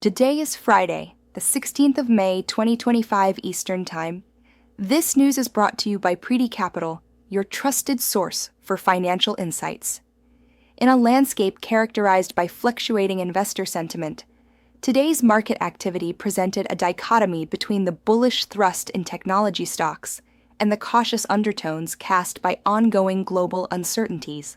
Today is Friday, the 16th of May, 2025 Eastern Time. This news is brought to you by Preeti Capital, your trusted source for financial insights. In a landscape characterized by fluctuating investor sentiment, today's market activity presented a dichotomy between the bullish thrust in technology stocks and the cautious undertones cast by ongoing global uncertainties.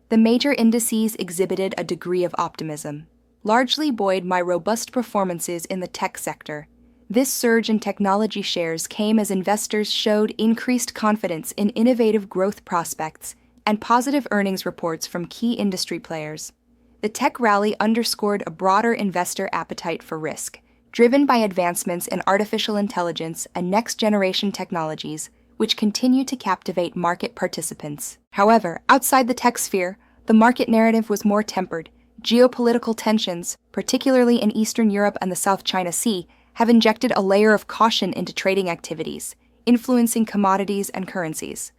The major indices exhibited a degree of optimism, largely buoyed by robust performances in the tech sector. This surge in technology shares came as investors showed increased confidence in innovative growth prospects and positive earnings reports from key industry players. The tech rally underscored a broader investor appetite for risk, driven by advancements in artificial intelligence and next-generation technologies, which continue to captivate market participants. However, outside the tech sphere, the market narrative was more tempered. Geopolitical tensions, particularly in Eastern Europe and the South China Sea, have injected a layer of caution into trading activities, influencing commodities and currencies.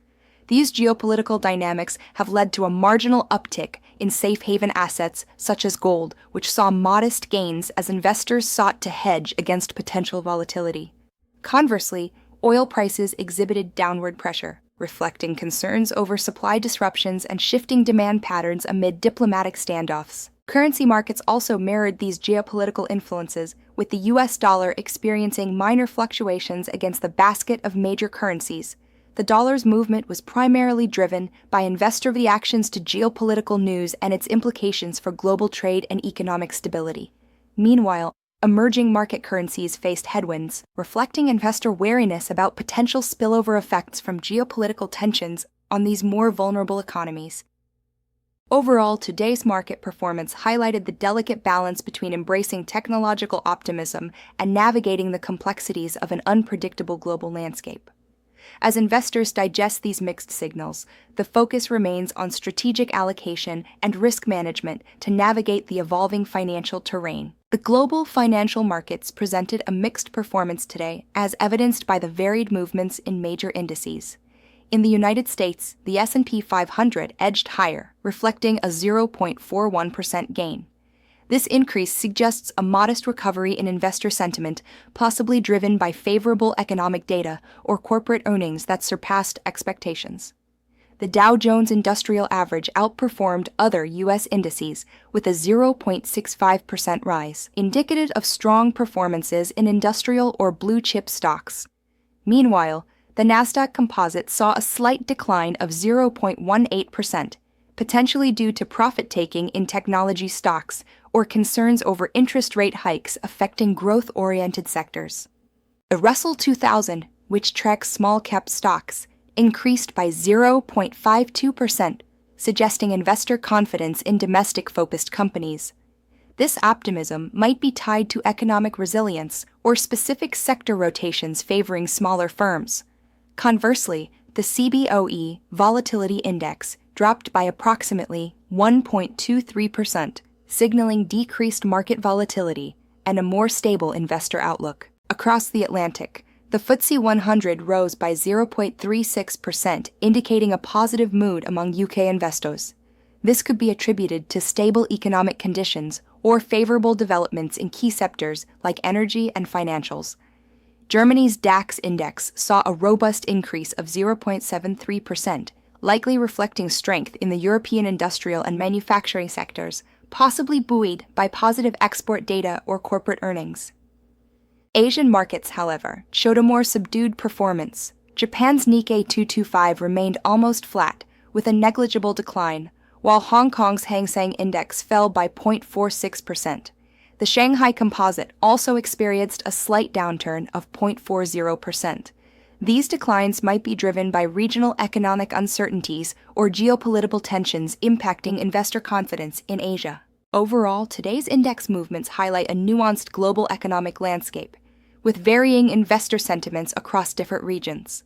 These geopolitical dynamics have led to a marginal uptick in safe haven assets such as gold, which saw modest gains as investors sought to hedge against potential volatility. Conversely, oil prices exhibited downward pressure, reflecting concerns over supply disruptions and shifting demand patterns amid diplomatic standoffs. Currency markets also mirrored these geopolitical influences, with the US dollar experiencing minor fluctuations against the basket of major currencies. The dollar's movement was primarily driven by investor reactions to geopolitical news and its implications for global trade and economic stability. Meanwhile, emerging market currencies faced headwinds, reflecting investor wariness about potential spillover effects from geopolitical tensions on these more vulnerable economies. Overall, today's market performance highlighted the delicate balance between embracing technological optimism and navigating the complexities of an unpredictable global landscape. As investors digest these mixed signals, the focus remains on strategic allocation and risk management to navigate the evolving financial terrain. The global financial markets presented a mixed performance today, as evidenced by the varied movements in major indices. In the United States, the S&P 500 edged higher, reflecting a 0.41% gain. This increase suggests a modest recovery in investor sentiment, possibly driven by favorable economic data or corporate earnings that surpassed expectations. The Dow Jones Industrial Average outperformed other U.S. indices with a 0.65% rise, indicative of strong performances in industrial or blue-chip stocks. Meanwhile, the Nasdaq Composite saw a slight decline of 0.18%, potentially due to profit-taking in technology stocks or concerns over interest rate hikes affecting growth-oriented sectors. The Russell 2000, which tracks small-cap stocks, increased by 0.52%, suggesting investor confidence in domestic-focused companies. This optimism might be tied to economic resilience or specific sector rotations favoring smaller firms. Conversely, the CBOE Volatility Index dropped by approximately 1.23%, signaling decreased market volatility and a more stable investor outlook. Across the Atlantic, the FTSE 100 rose by 0.36%, indicating a positive mood among UK investors. This could be attributed to stable economic conditions or favorable developments in key sectors like energy and financials. Germany's DAX index saw a robust increase of 0.73%, likely reflecting strength in the European industrial and manufacturing sectors, possibly buoyed by positive export data or corporate earnings. Asian markets, however, showed a more subdued performance. Japan's Nikkei 225 remained almost flat, with a negligible decline, while Hong Kong's Hang Seng Index fell by 0.46%. The Shanghai Composite also experienced a slight downturn of 0.40%. These declines might be driven by regional economic uncertainties or geopolitical tensions impacting investor confidence in Asia. Overall, today's index movements highlight a nuanced global economic landscape, with varying investor sentiments across different regions.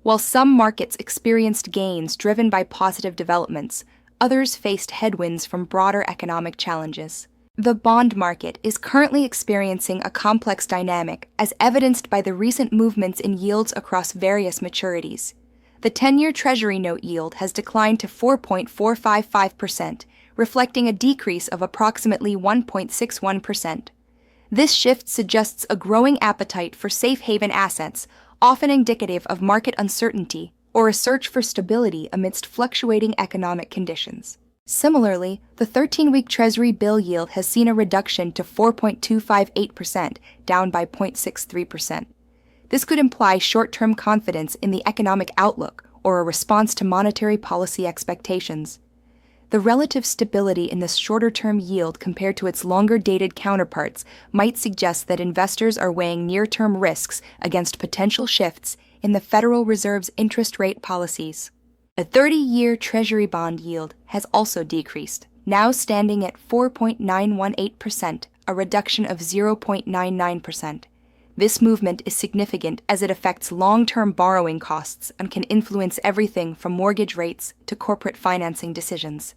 While some markets experienced gains driven by positive developments, others faced headwinds from broader economic challenges. The bond market is currently experiencing a complex dynamic, as evidenced by the recent movements in yields across various maturities. The 10-year Treasury note yield has declined to 4.455%, reflecting a decrease of approximately 1.61%. This shift suggests a growing appetite for safe haven assets, often indicative of market uncertainty or a search for stability amidst fluctuating economic conditions. Similarly, the 13-week Treasury bill yield has seen a reduction to 4.258%, down by 0.63%. This could imply short-term confidence in the economic outlook or a response to monetary policy expectations. The relative stability in this shorter-term yield compared to its longer-dated counterparts might suggest that investors are weighing near-term risks against potential shifts in the Federal Reserve's interest rate policies. A 30-year Treasury bond yield has also decreased, now standing at 4.918%, a reduction of 0.99%. This movement is significant as it affects long-term borrowing costs and can influence everything from mortgage rates to corporate financing decisions.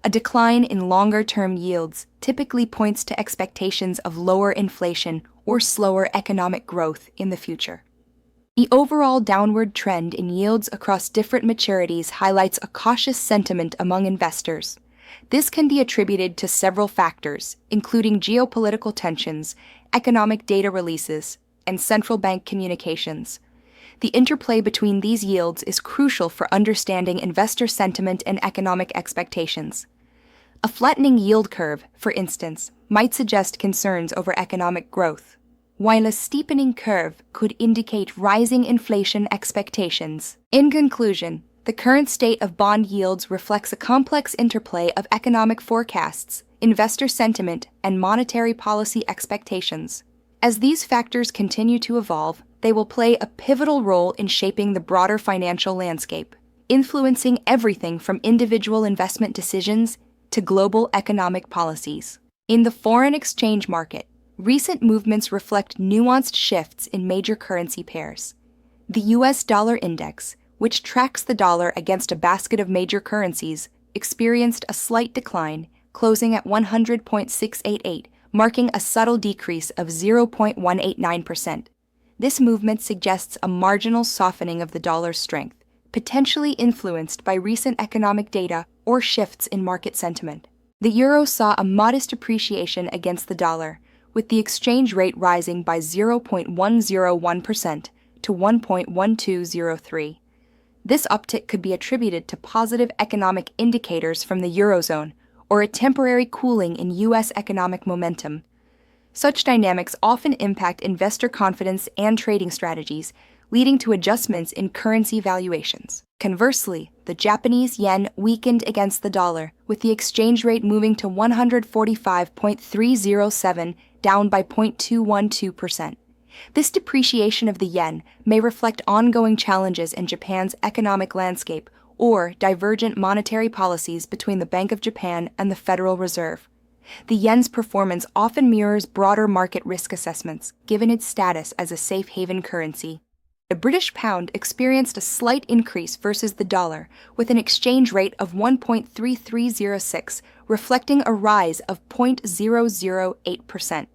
A decline in longer-term yields typically points to expectations of lower inflation or slower economic growth in the future. The overall downward trend in yields across different maturities highlights a cautious sentiment among investors. This can be attributed to several factors, including geopolitical tensions, economic data releases, and central bank communications. The interplay between these yields is crucial for understanding investor sentiment and economic expectations. A flattening yield curve, for instance, might suggest concerns over economic growth, while a steepening curve could indicate rising inflation expectations. In conclusion, the current state of bond yields reflects a complex interplay of economic forecasts, investor sentiment, and monetary policy expectations. As these factors continue to evolve, they will play a pivotal role in shaping the broader financial landscape, influencing everything from individual investment decisions to global economic policies. In the foreign exchange market, recent movements reflect nuanced shifts in major currency pairs. The US dollar index, which tracks the dollar against a basket of major currencies, experienced a slight decline, closing at 100.688, marking a subtle decrease of 0.189%. This movement suggests a marginal softening of the dollar's strength, potentially influenced by recent economic data or shifts in market sentiment. The euro saw a modest appreciation against the dollar, with the exchange rate rising by 0.101% to 1.1203. This uptick could be attributed to positive economic indicators from the Eurozone or a temporary cooling in U.S. economic momentum. Such dynamics often impact investor confidence and trading strategies, leading to adjustments in currency valuations. Conversely, the Japanese yen weakened against the dollar, with the exchange rate moving to 145.307, down by 0.212%. This depreciation of the yen may reflect ongoing challenges in Japan's economic landscape or divergent monetary policies between the Bank of Japan and the Federal Reserve. The yen's performance often mirrors broader market risk assessments, given its status as a safe haven currency. The British pound experienced a slight increase versus the dollar, with an exchange rate of 1.3306, reflecting a rise of 0.008%.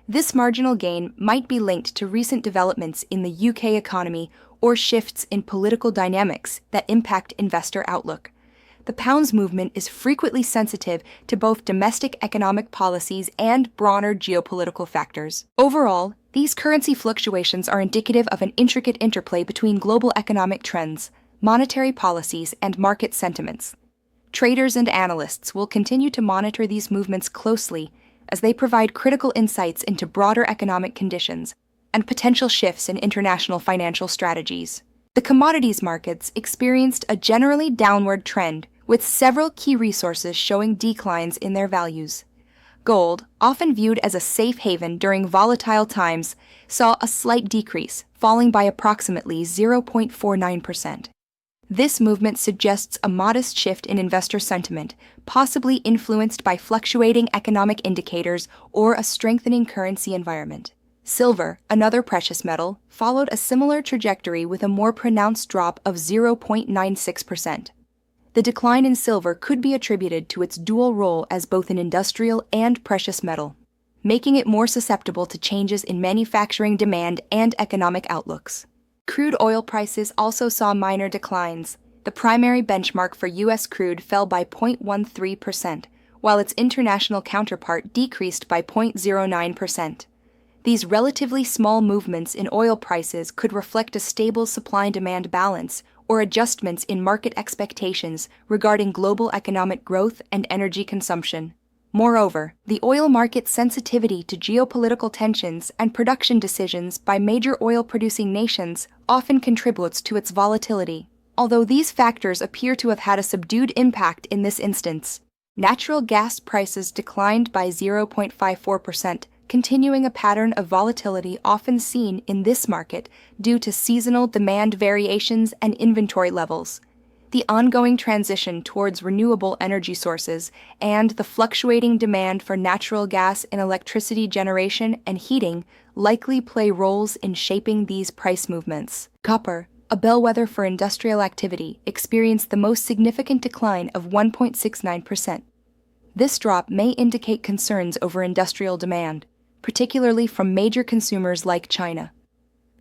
This marginal gain might be linked to recent developments in the UK economy or shifts in political dynamics that impact investor outlook. The pound's movement is frequently sensitive to both domestic economic policies and broader geopolitical factors. Overall, these currency fluctuations are indicative of an intricate interplay between global economic trends, monetary policies, and market sentiments. Traders and analysts will continue to monitor these movements closely as they provide critical insights into broader economic conditions and potential shifts in international financial strategies. The commodities markets experienced a generally downward trend, with several key resources showing declines in their values. Gold, often viewed as a safe haven during volatile times, saw a slight decrease, falling by approximately 0.49%. This movement suggests a modest shift in investor sentiment, possibly influenced by fluctuating economic indicators or a strengthening currency environment. Silver, another precious metal, followed a similar trajectory with a more pronounced drop of 0.96%. The decline in silver could be attributed to its dual role as both an industrial and precious metal, making it more susceptible to changes in manufacturing demand and economic outlooks. Crude oil prices also saw minor declines. The primary benchmark for U.S. crude fell by 0.13%, while its international counterpart decreased by 0.09%. These relatively small movements in oil prices could reflect a stable supply and demand balance or adjustments in market expectations regarding global economic growth and energy consumption. Moreover, the oil market's sensitivity to geopolitical tensions and production decisions by major oil-producing nations often contributes to its volatility, although these factors appear to have had a subdued impact in this instance. Natural gas prices declined by 0.54%, continuing a pattern of volatility often seen in this market due to seasonal demand variations and inventory levels. The ongoing transition towards renewable energy sources and the fluctuating demand for natural gas in electricity generation and heating likely play roles in shaping these price movements. Copper, a bellwether for industrial activity, experienced the most significant decline of 1.69%. This drop may indicate concerns over industrial demand, particularly from major consumers like China.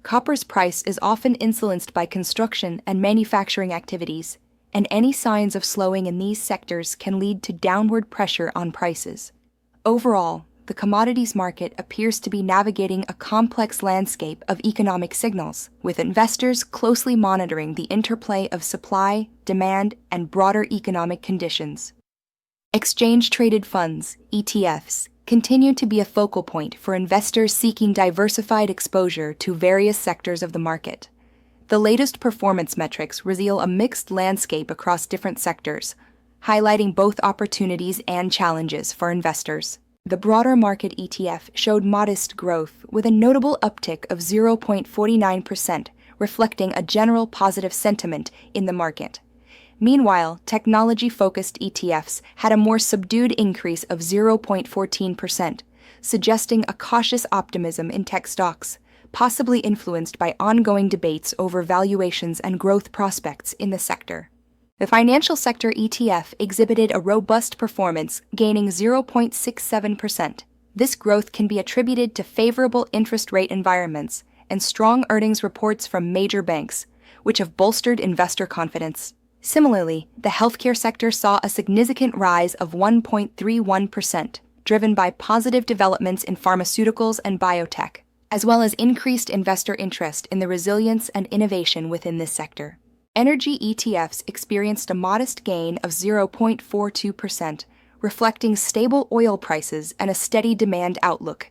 Copper's price is often influenced by construction and manufacturing activities, and any signs of slowing in these sectors can lead to downward pressure on prices. Overall, the commodities market appears to be navigating a complex landscape of economic signals, with investors closely monitoring the interplay of supply, demand, and broader economic conditions. Exchange-traded funds, ETFs, continue to be a focal point for investors seeking diversified exposure to various sectors of the market. The latest performance metrics reveal a mixed landscape across different sectors, highlighting both opportunities and challenges for investors. The broader market ETF showed modest growth, with a notable uptick of 0.49%, reflecting a general positive sentiment in the market. Meanwhile, technology-focused ETFs had a more subdued increase of 0.14%, suggesting a cautious optimism in tech stocks, possibly influenced by ongoing debates over valuations and growth prospects in the sector. The financial sector ETF exhibited a robust performance, gaining 0.67%. This growth can be attributed to favorable interest rate environments and strong earnings reports from major banks, which have bolstered investor confidence. Similarly, the healthcare sector saw a significant rise of 1.31%, driven by positive developments in pharmaceuticals and biotech, as well as increased investor interest in the resilience and innovation within this sector. Energy ETFs experienced a modest gain of 0.42%, reflecting stable oil prices and a steady demand outlook.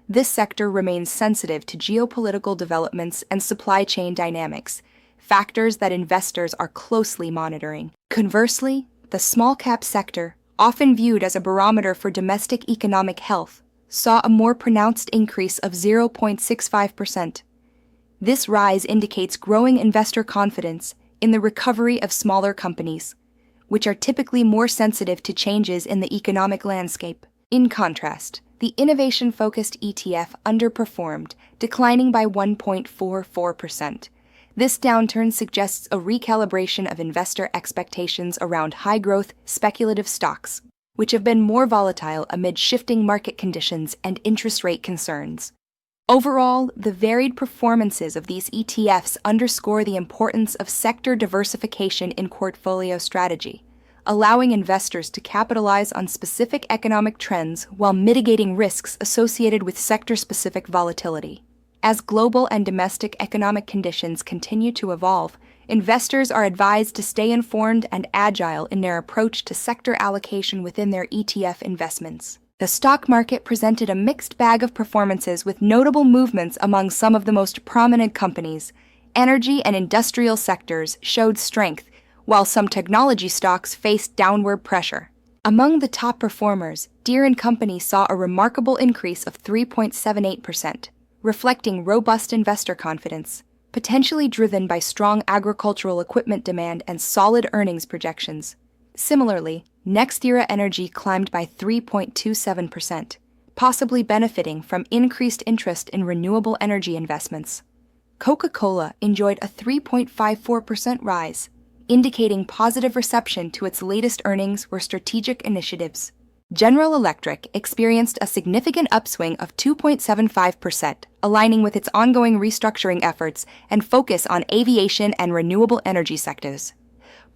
This sector remains sensitive to geopolitical developments and supply chain dynamics, factors that investors are closely monitoring. Conversely, the small-cap sector, often viewed as a barometer for domestic economic health, saw a more pronounced increase of 0.65%. This rise indicates growing investor confidence in the recovery of smaller companies, which are typically more sensitive to changes in the economic landscape. In contrast, the innovation-focused ETF underperformed, declining by 1.44%. This downturn suggests a recalibration of investor expectations around high-growth, speculative stocks, which have been more volatile amid shifting market conditions and interest rate concerns. Overall, the varied performances of these ETFs underscore the importance of sector diversification in portfolio strategy, allowing investors to capitalize on specific economic trends while mitigating risks associated with sector-specific volatility. As global and domestic economic conditions continue to evolve, investors are advised to stay informed and agile in their approach to sector allocation within their ETF investments. The stock market presented a mixed bag of performances with notable movements among some of the most prominent companies. Energy and industrial sectors showed strength, while some technology stocks faced downward pressure. Among the top performers, Deere & Company saw a remarkable increase of 3.78%. Reflecting robust investor confidence, potentially driven by strong agricultural equipment demand and solid earnings projections. Similarly, NextEra Energy climbed by 3.27%, possibly benefiting from increased interest in renewable energy investments. Coca-Cola enjoyed a 3.54% rise, indicating positive reception to its latest earnings or strategic initiatives. General Electric experienced a significant upswing of 2.75%, aligning with its ongoing restructuring efforts and focus on aviation and renewable energy sectors.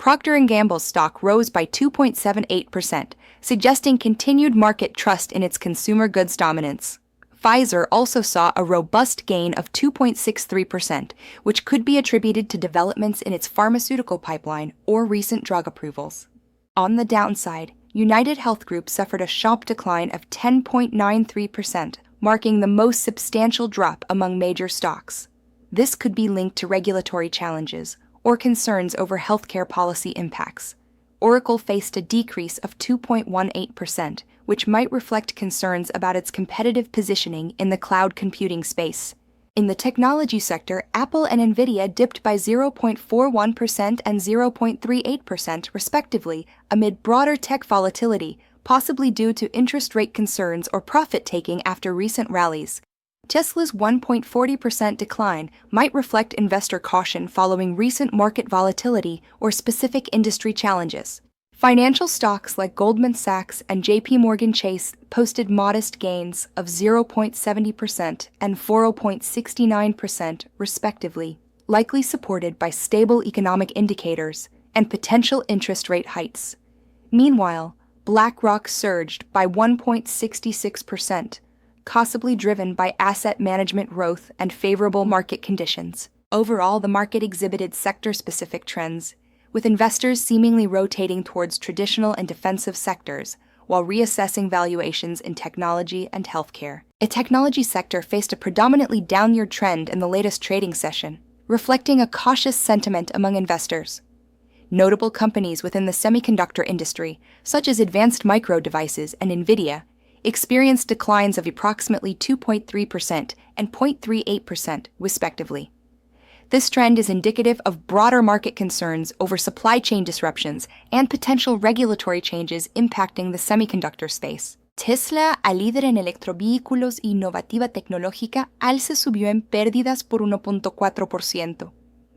Procter & Gamble's stock rose by 2.78%, suggesting continued market trust in its consumer goods dominance. Pfizer also saw a robust gain of 2.63%, which could be attributed to developments in its pharmaceutical pipeline or recent drug approvals. On the downside, United Health Group suffered a sharp decline of 10.93%, marking the most substantial drop among major stocks. This could be linked to regulatory challenges or concerns over healthcare policy impacts. Oracle faced a decrease of 2.18%, which might reflect concerns about its competitive positioning in the cloud computing space. In the technology sector, Apple and Nvidia dipped by 0.41% and 0.38%, respectively, amid broader tech volatility, possibly due to interest rate concerns or profit-taking after recent rallies. Tesla's 1.40% decline might reflect investor caution following recent market volatility or specific industry challenges. Financial stocks like Goldman Sachs and JP Morgan Chase posted modest gains of 0.70% and 4.69%, respectively, likely supported by stable economic indicators and potential interest rate hikes. Meanwhile, BlackRock surged by 1.66%, possibly driven by asset management growth and favorable market conditions. Overall, the market exhibited sector-specific trends, with investors seemingly rotating towards traditional and defensive sectors while reassessing valuations in technology and healthcare. The technology sector faced a predominantly downward trend in the latest trading session, reflecting a cautious sentiment among investors. Notable companies within the semiconductor industry, such as Advanced Micro Devices and Nvidia, experienced declines of approximately 2.3% and 0.38%, respectively. This trend is indicative of broader market concerns over supply chain disruptions and potential regulatory changes impacting the semiconductor space. Tesla, a líder en electrovehículos e innovativa tecnológica, se subió en pérdidas por 1.4%.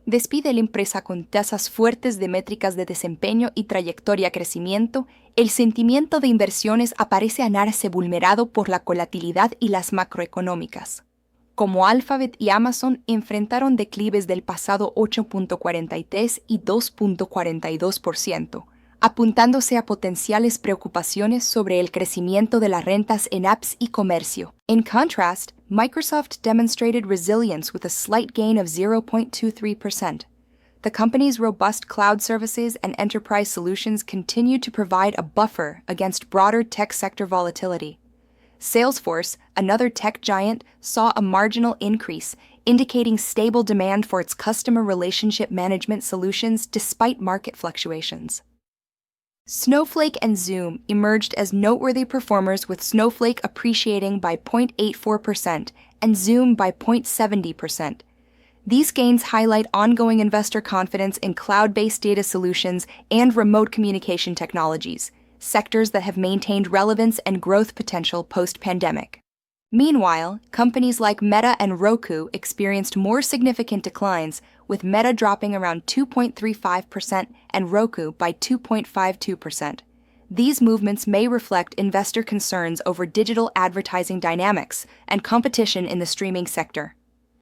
Despide la empresa con tasas fuertes de métricas de desempeño y trayectoria crecimiento, el sentimiento de inversiones aparece ganarse vulnerado por la volatilidad y las macroeconómicas. Como Alphabet y Amazon enfrentaron declives del pasado 8.43 y 2.42%, apuntándose a potenciales preocupaciones sobre el crecimiento de las rentas en apps y comercio. In contrast, Microsoft demonstrated resilience with a slight gain of 0.23%. The company's robust cloud services and enterprise solutions continue to provide a buffer against broader tech sector volatility. Salesforce, another tech giant, saw a marginal increase, indicating stable demand for its customer relationship management solutions despite market fluctuations. Snowflake and Zoom emerged as noteworthy performers, with Snowflake appreciating by 0.84% and Zoom by 0.70%. These gains highlight ongoing investor confidence in cloud-based data solutions and remote communication technologies, sectors that have maintained relevance and growth potential post-pandemic. Meanwhile, companies like Meta and Roku experienced more significant declines, with Meta dropping around 2.35% and Roku by 2.52%. These movements may reflect investor concerns over digital advertising dynamics and competition in the streaming sector.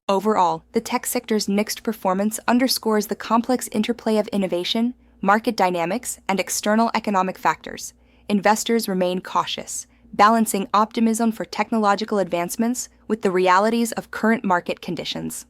Overall, the tech sector's mixed performance underscores the complex interplay of innovation, market dynamics, and external economic factors. Investors remain cautious, balancing optimism for technological advancements with the realities of current market conditions.